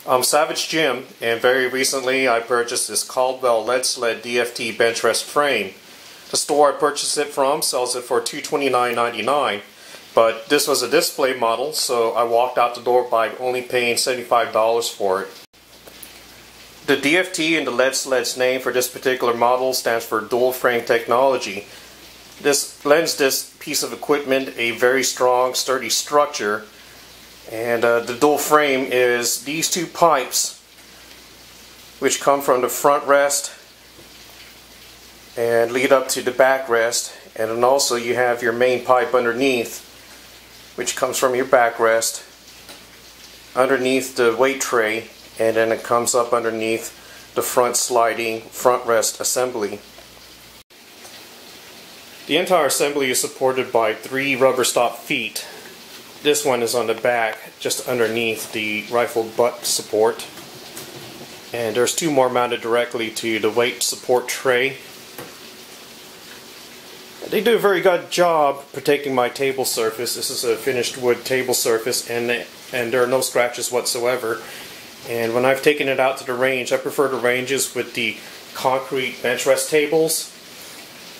I'm Savage Jim, and very recently I purchased this Caldwell Sled DFT bench rest frame. The store I purchased it from sells it for $229.99, but this was a display model, so I walked out the door by only paying $75 for it. The DFT in the LED Sled's name for this particular model stands for dual frame technology. This lends this piece of equipment a very strong, sturdy structure. And the dual frame is these two pipes which come from the front rest and lead up to the back rest, and then also you have your main pipe underneath which comes from your back rest underneath the weight tray, and then it comes up underneath the front sliding front rest assembly. The entire assembly is supported by 3 rubber stop feet. This one is on the back, just underneath the rifle butt support. And there's 2 more mounted directly to the weight support tray. They do a very good job protecting my table surface. This is a finished wood table surface, and there are no scratches whatsoever. And when I've taken it out to the range, I prefer the ranges with the concrete bench rest tables.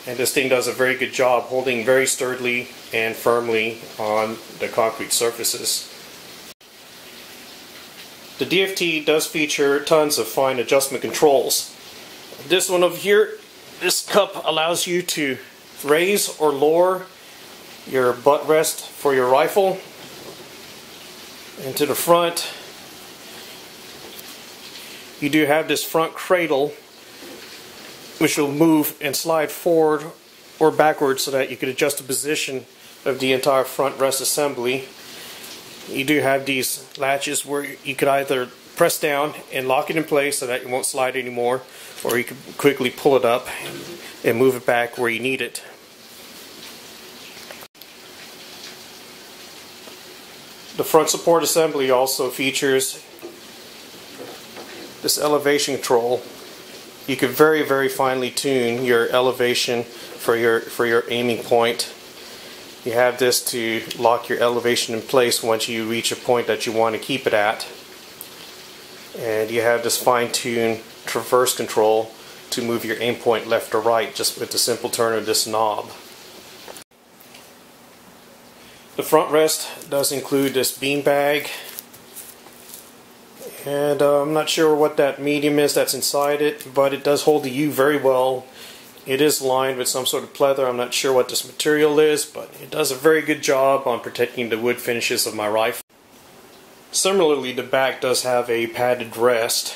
And this thing does a very good job holding very sturdily and firmly on the concrete surfaces. The DFT does feature tons of fine adjustment controls. This one over here, this cup allows you to raise or lower your butt rest for your rifle. And to the front, you do have this front cradle which will move and slide forward or backwards so that you can adjust the position of the entire front rest assembly. You do have these latches where you could either press down and lock it in place so that it won't slide anymore, or you can quickly pull it up and move it back where you need it. The front support assembly also features this elevation control. You can very finely tune your elevation for your aiming point. You have this to lock your elevation in place once you reach a point that you want to keep it at. And you have this fine-tuned traverse control to move your aim point left or right just with the simple turn of this knob. The front rest does include this bean bag. And I'm not sure what that medium is that's inside it, but it does hold the U very well. It is lined with some sort of pleather. I'm not sure what this material is, but it does a very good job on protecting the wood finishes of my rifle. Similarly, the back does have a padded rest,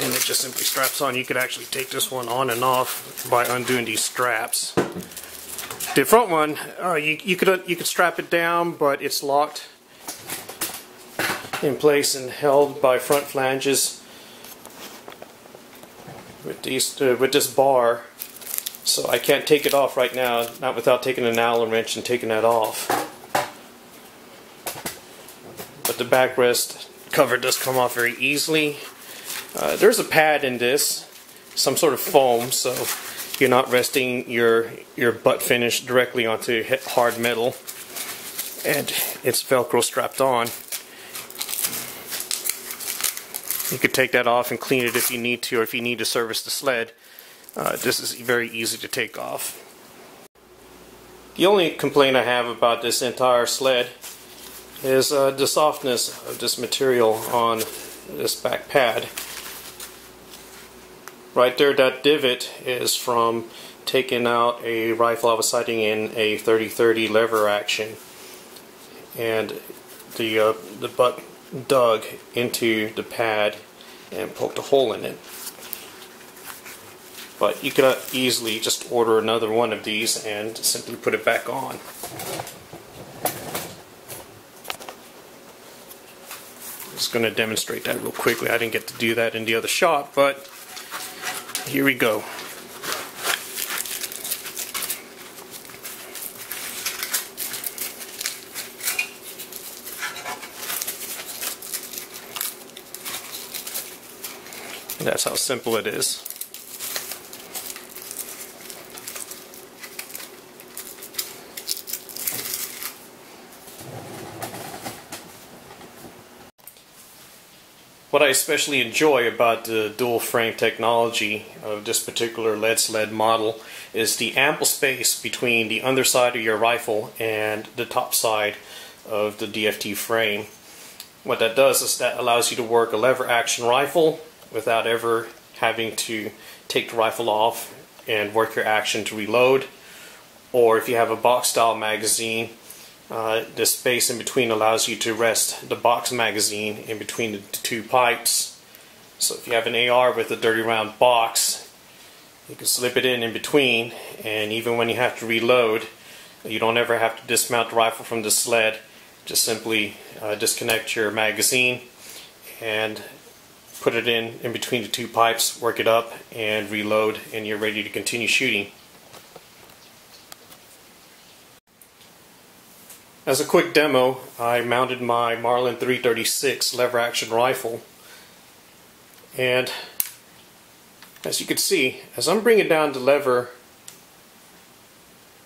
and it just simply straps on. You could actually take this one on and off by undoing these straps. The front one, you could strap it down, but it's locked in place and held by front flanges with this bar, so I can't take it off right now, not without taking an Allen wrench and taking that off. But the backrest cover does come off very easily. There's a pad in this, some sort of foam, so you're not resting your butt finish directly onto hard metal, and it's Velcro strapped on. You could take that off and clean it if you need to, or if you need to service the sled. This is very easy to take off. The only complaint I have about this entire sled is the softness of this material on this back pad. Right there, that divot is from taking out a rifle I was sighting in a 30-30 lever action, and the butt dug into the pad and poked a hole in it. But you could easily just order another one of these and simply put it back on. I'm just going to demonstrate that real quickly. I didn't get to do that in the other shot, but here we go. That's how simple it is. What I especially enjoy about the dual frame technology of this particular lead sled model is the ample space between the underside of your rifle and the top side of the DFT frame. What that does is that allows you to work a lever action rifle without ever having to take the rifle off and work your action to reload. Or if you have a box style magazine, the space in between allows you to rest the box magazine in between the two pipes. So if you have an AR with a 30 round box, you can slip it in between, and even when you have to reload, you don't ever have to dismount the rifle from the sled. Just simply disconnect your magazine and put it in between the two pipes, work it up, and reload, and you're ready to continue shooting. As a quick demo, I mounted my Marlin 336 lever action rifle, and as you can see, as I'm bringing down the lever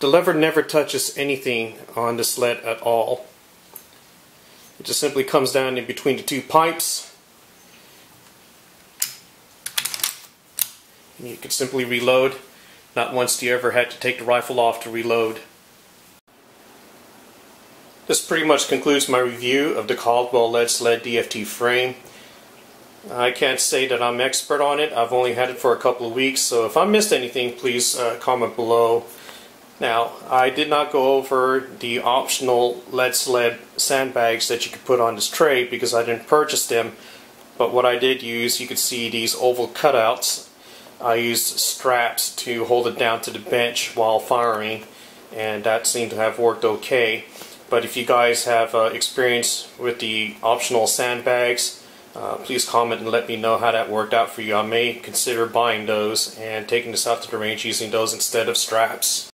never touches anything on the sled at all. It just simply comes down in between the two pipes, and you can simply reload. Not once do you ever have to take the rifle off to reload. This pretty much concludes my review of the Caldwell lead sled DFT frame. I can't say that I'm expert on it. I've only had it for a couple of weeks, so if I missed anything, please comment below. Now, I did not go over the optional lead sled sandbags that you could put on this tray because I didn't purchase them, but what I did use, you could see these oval cutouts. I used straps to hold it down to the bench while firing, and that seemed to have worked okay. But if you guys have experience with the optional sandbags, please comment and let me know how that worked out for you. I may consider buying those and taking this out to the range using those instead of straps.